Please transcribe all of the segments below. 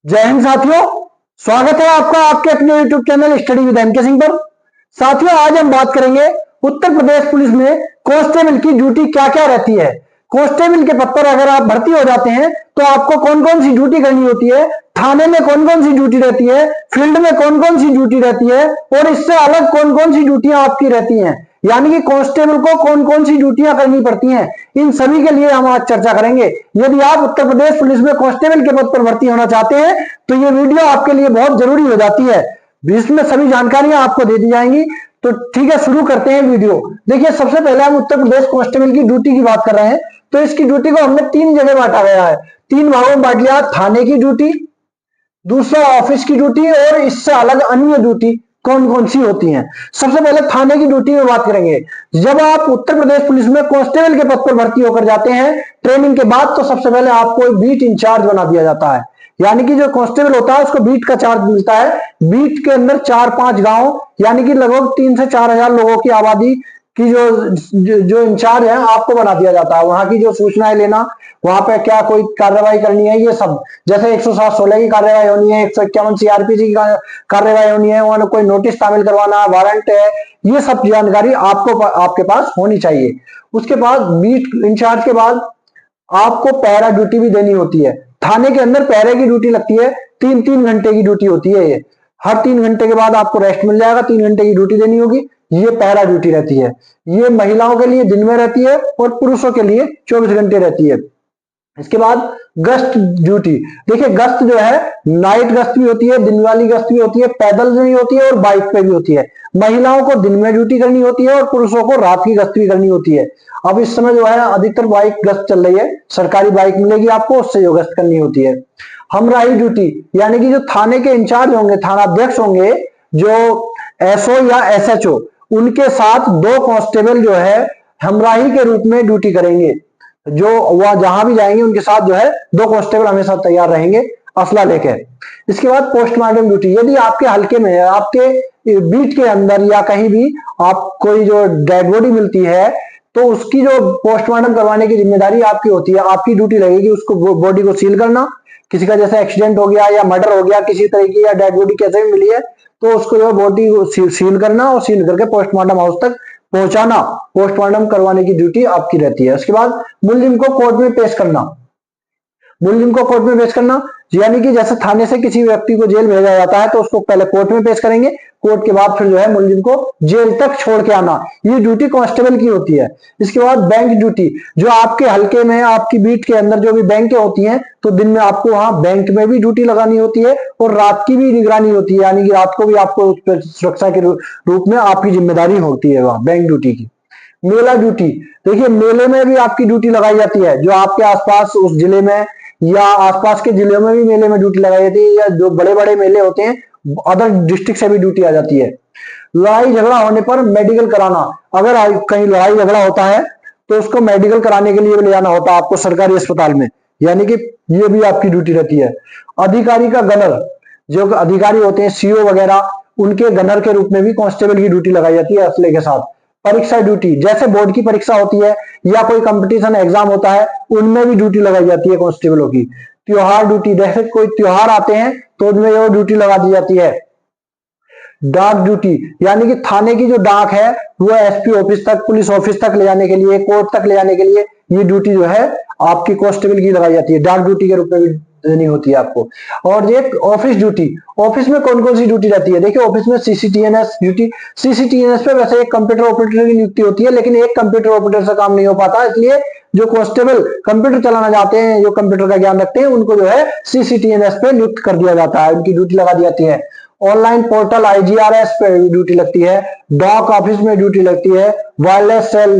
जय हिंद साथियों, स्वागत है आपका आपके अपने YouTube channel study with M K Singh पर। साथियों, आज हम बात करेंगे उत्तर प्रदेश पुलिस में कांस्टेबल की ड्यूटी क्या क्या रहती है। कांस्टेबल के पद पर अगर आप भर्ती हो जाते हैं तो आपको कौन कौन सी ड्यूटी करनी होती है, थाने में कौन कौन सी ड्यूटी रहती है, फील्ड में कौन कौन सी ड्यूटी रहती है और इससे अलग कौन कौन सी ड्यूटियां आपकी रहती हैं, यानी कि कांस्टेबल को कौन कौन सी ड्यूटियां करनी पड़ती हैं, इन सभी के लिए हम आज चर्चा करेंगे। यदि आप उत्तर प्रदेश पुलिस में कांस्टेबल के पद पर भर्ती होना चाहते हैं तो ये वीडियो आपके लिए बहुत जरूरी हो जाती है। इसमें सभी जानकारियां आपको दे दी जाएंगी। तो ठीक है, शुरू करते हैं वीडियो। देखिए, सबसे पहले हम उत्तर प्रदेश कांस्टेबल की ड्यूटी की बात कर रहे हैं। तो इसकी ड्यूटी को हमने तीन जगह बांटा गया है, तीन भागों में बांट लिया। थाने की ड्यूटी, दूसरा ऑफिस की ड्यूटी और इससे अलग अन्य ड्यूटी कौन कौन सी होती हैं। सबसे पहले थाने की ड्यूटी में बात करेंगे। जब आप उत्तर प्रदेश पुलिस में कांस्टेबल के पद पर भर्ती होकर जाते हैं ट्रेनिंग के बाद, तो सबसे पहले आपको एक बीट इंचार्ज बना दिया जाता है, यानी कि जो कांस्टेबल होता है उसको बीट का चार्ज मिलता है। बीट के अंदर 4-5 गांव यानी कि लगभग 3 से 4 हजार लोगों की आबादी की जो इंचार्ज है आपको बना दिया जाता है। वहां की जो सूचनाएं लेना, वहां पे क्या कोई कार्रवाई करनी है, ये सब, जैसे 107-16 की कार्रवाई होनी है, 151 सीआरपीसी की कार्रवाई होनी है, वहां कोई नोटिस शामिल करवाना, वारंट है, ये सब जानकारी आपको आपके पास होनी चाहिए। उसके बाद बीट इंचार्ज के बाद आपको पहरा ड्यूटी भी देनी होती है। थाने के अंदर पहरे की ड्यूटी लगती है, 3-3 घंटे की ड्यूटी होती है ये। हर 3 घंटे के बाद आपको रेस्ट मिल जाएगा, 3 घंटे की ड्यूटी देनी होगी। ये पहरा ड्यूटी रहती है। ये महिलाओं के लिए दिन में रहती है और पुरुषों के लिए 24 घंटे रहती है। इसके बाद गश्त ड्यूटी। देखिए, गश्त जो है नाइट गश्त भी होती है, दिन वाली गश्त भी होती है, पैदल भी होती है और बाइक पे भी होती है। महिलाओं को दिन में ड्यूटी करनी होती है और पुरुषों को रात की गश्त भी करनी होती है। अब इस समय जो है अधिकतर बाइक गश्त चल रही है, सरकारी बाइक मिलेगी आपको, उससे जो गश्त करनी होती है। हमराही ड्यूटी, यानी कि जो थाने के इंचार्ज होंगे, थानाध्यक्ष होंगे, जो एसओ या एसएचओ, उनके साथ 2 कांस्टेबल जो है हमराही के रूप में ड्यूटी करेंगे। जो वह जहां भी जाएंगे उनके साथ जो है 2 कांस्टेबल हमेशा तैयार रहेंगे असला लेकर। इसके बाद पोस्टमार्टम ड्यूटी। यदि आपके हल्के में, आपके बीट के अंदर या कहीं भी आप कोई जो डेड बॉडी मिलती है तो उसकी जो पोस्टमार्टम करवाने की जिम्मेदारी आपकी होती है। आपकी ड्यूटी लगेगी उसको, बॉडी को सील करना। किसी का जैसे एक्सीडेंट हो गया या मर्डर हो गया किसी तरह की, या डेड बॉडी कैसे भी मिली है, तो उसको जो बॉडी को सील करना और सील करके पोस्टमार्टम हाउस तक पहुंचाना, पोस्टमार्टम करवाने की ड्यूटी आपकी रहती है। उसके बाद मुलजिम को कोर्ट में पेश करना। मुलजिम को कोर्ट में पेश करना यानी कि जैसे थाने से किसी व्यक्ति को जेल भेजा जाता है तो उसको पहले कोर्ट में पेश करेंगे, कोर्ट के बाद फिर जो है मुलजिम को जेल तक छोड़ के आना। ये ड्यूटी कांस्टेबल की होती है। इसके बाद बैंक ड्यूटी, जो आपके हल्के में, आपकी बीट के अंदर जो भी बैंकें होती हैं, तो दिन में आपको वहां बैंक में भी ड्यूटी लगानी होती है और रात की भी निगरानी होती है, यानी कि रात को भी आपको सुरक्षा के रूप में आपकी जिम्मेदारी होती है वहां बैंक ड्यूटी की। मेला ड्यूटी, देखिए मेले में भी आपकी ड्यूटी लगाई जाती है। जो आपके आसपास उस जिले में या आसपास के जिलों में भी मेले में ड्यूटी लगाई जाती है, या जो बड़े बड़े मेले होते हैं अदर डिस्ट्रिक्ट से भी ड्यूटी आ जाती है। लड़ाई झगड़ा होने पर मेडिकल कराना। अगर कहीं लड़ाई झगड़ा होता है तो उसको मेडिकल कराने के लिए ले जाना होता है आपको सरकारी अस्पताल में, यानी कि ये भी आपकी ड्यूटी रहती है। अधिकारी का गनर, जो अधिकारी होते हैं सीओ वगैरह, उनके गनर के रूप में भी कांस्टेबल की ड्यूटी लगाई जाती है असले के साथ। परीक्षा ड्यूटी, जैसे बोर्ड की परीक्षा होती है या कोई कंपटीशन एग्जाम होता है, उनमें भी ड्यूटी लगाई जाती है कांस्टेबलों की। त्योहार ड्यूटी, जैसे कोई त्योहार आते हैं तो उनमें वो ड्यूटी लगा दी जाती है। डाक ड्यूटी, यानी कि थाने की जो डाक है वो एसपी ऑफिस तक, पुलिस ऑफिस तक ले जाने के लिए, कोर्ट तक ले जाने के लिए ये ड्यूटी जो है आपकी कांस्टेबल की लगाई जाती है। डाक ड्यूटी के रूप में भी देनी होती है आपको। और एक ऑफिस ड्यूटी, ऑफिस में कौन कौन सी ड्यूटी रहती है। देखिए, ऑफिस में सीसीटीएनएस ड्यूटी। सीसीटीएनएस पे वैसे एक कंप्यूटर ऑपरेटर की नियुक्ति होती है, लेकिन एक कंप्यूटर ऑपरेटर से काम नहीं हो पाता, इसलिए जो कांस्टेबल कंप्यूटर चलाना चाहते हैं, जो कंप्यूटर का ज्ञान रखते हैं, उनको जो है सीसीटीएनएस पे नियुक्त कर दिया जाता है, उनकी ड्यूटी लगा दी जाती है। ऑनलाइन पोर्टल आईजीआरएस पे ड्यूटी लगती है। डाक ऑफिस में ड्यूटी लगती है। वायरलेस सेल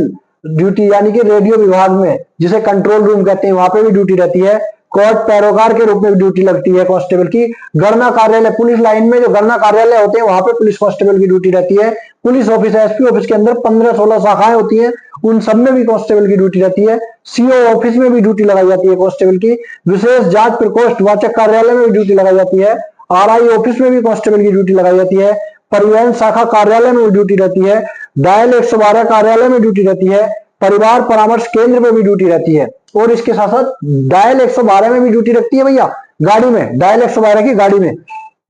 ड्यूटी, यानी कि रेडियो विभाग में, जिसे कंट्रोल रूम कहते हैं, वहां पे भी ड्यूटी रहती है। कोर्ट पैरोकार के रूप में ड्यूटी लगती है कांस्टेबल की। गणना कार्यालय, पुलिस लाइन में जो गणना कार्यालय होते हैं वहां पे पुलिस कांस्टेबल की ड्यूटी रहती है। पुलिस ऑफिस, एसपी ऑफिस के अंदर 15-16 शाखाएं होती हैं, उन सब में भी कांस्टेबल की ड्यूटी रहती है। सीओ ऑफिस में भी ड्यूटी लगाई जाती है कांस्टेबल की। विशेष जांच प्रकोष्ठ वाचक कार्यालय में भी ड्यूटी लगाई जाती है। आरआई ऑफिस में भी कांस्टेबल की ड्यूटी लगाई जाती है। परिवहन शाखा कार्यालय में ड्यूटी रहती है। डायल 112 कार्यालय में ड्यूटी रहती है। परिवार परामर्श केंद्र में भी ड्यूटी रहती है। और इसके साथ साथ डायल 112 में भी ड्यूटी रखती है भैया, गाड़ी में डायल 112 की गाड़ी में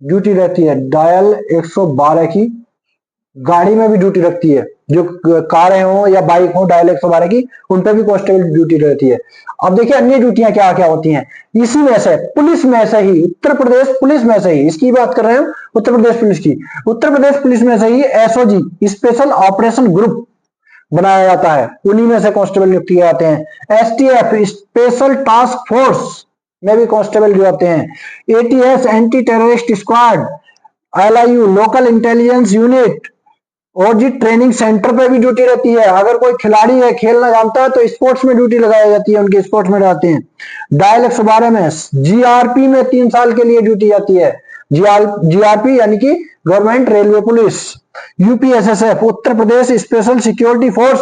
ड्यूटी रहती है, डायल 112 की गाड़ी में भी ड्यूटी रखती है। जो कारें हो या बाइक हो डायल 112 की, उन पर भी कांस्टेबल ड्यूटी रहती है। अब देखिए अन्य ड्यूटियां क्या क्या होती हैं इसी में से, पुलिस में से ही, उत्तर प्रदेश पुलिस में से ही, इसकी बात कर रहे हैं उत्तर प्रदेश पुलिस की। उत्तर प्रदेश पुलिस में से ही एसओजी स्पेशल ऑपरेशन ग्रुप बनाया जाता है, उन्हीं में से कांस्टेबल नियुक्त किए जाते हैं। एसटीएफ स्पेशल टास्क फोर्स में भी कांस्टेबल जो आते हैं। ATS anti terrorist squad, LIU local intelligence unit, और जी ट्रेनिंग सेंटर पे भी ड्यूटी रहती है। अगर कोई खिलाड़ी है, खेलना जानता है, तो स्पोर्ट्स में ड्यूटी लगाई जाती है, उनके स्पोर्ट्स में जाते हैं। डायल 112 में जीआरपी में 3 साल के लिए ड्यूटी जाती है। जीआरपी यानी कि government railway police. UPSSF Uttar Pradesh special security force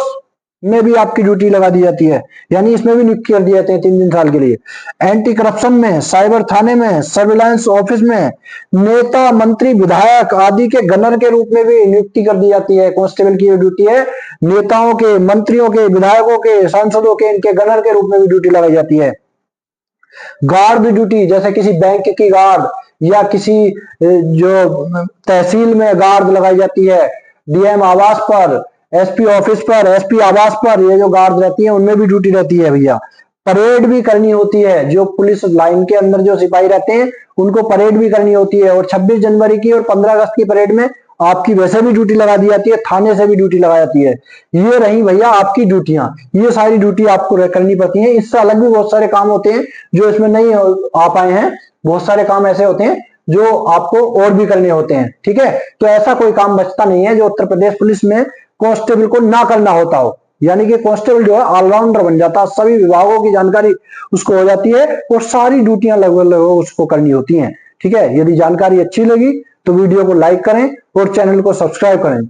में भी आपकी ड्यूटी लगा दी जाती है, यानी इसमें भी नियुक्त कर दिए जाते हैं 3 साल के लिए। एंटी करप्शन में, साइबर थाने में, सर्विलांस ऑफिस में, नेता मंत्री विधायक आदि के गनर के रूप में भी नियुक्ति कर दी जाती है। कांस्टेबल की ड्यूटी है नेताओं के, मंत्रियों के, विधायकों के, सांसदों के, इनके गनर के रूप में भी ड्यूटी लगाई जाती है। गार्ड ड्यूटी, जैसे किसी बैंक की गार्ड या किसी जो तहसील में गार्ड लगाई जाती है, डीएम आवास पर, एसपी ऑफिस पर, एसपी आवास पर, ये जो गार्ड रहती है उनमें भी ड्यूटी रहती है भैया। परेड भी करनी होती है, जो पुलिस लाइन के अंदर जो सिपाही रहते हैं उनको परेड भी करनी होती है। और 26 जनवरी की और 15 अगस्त की परेड में आपकी वैसे भी ड्यूटी लगा दी जाती है, थाने से भी ड्यूटी लगा जाती है। ये रही भैया आपकी ड्यूटियां, ये सारी ड्यूटी आपको करनी पड़ती है। इससे अलग भी बहुत सारे काम होते हैं जो इसमें नहीं आ पाए हैं। बहुत सारे काम ऐसे होते हैं जो आपको और भी करने होते हैं, ठीक है। तो ऐसा कोई काम बचता नहीं है जो उत्तर प्रदेश पुलिस में कांस्टेबल को ना करना होता हो। यानी कि कांस्टेबल जो है ऑलराउंडर बन जाता है, सभी विभागों की जानकारी उसको हो जाती है और सारी ड्यूटियां लगभग उसको करनी होती हैं, ठीक है। यदि जानकारी अच्छी लगी तो वीडियो को लाइक करें और चैनल को सब्सक्राइब करें।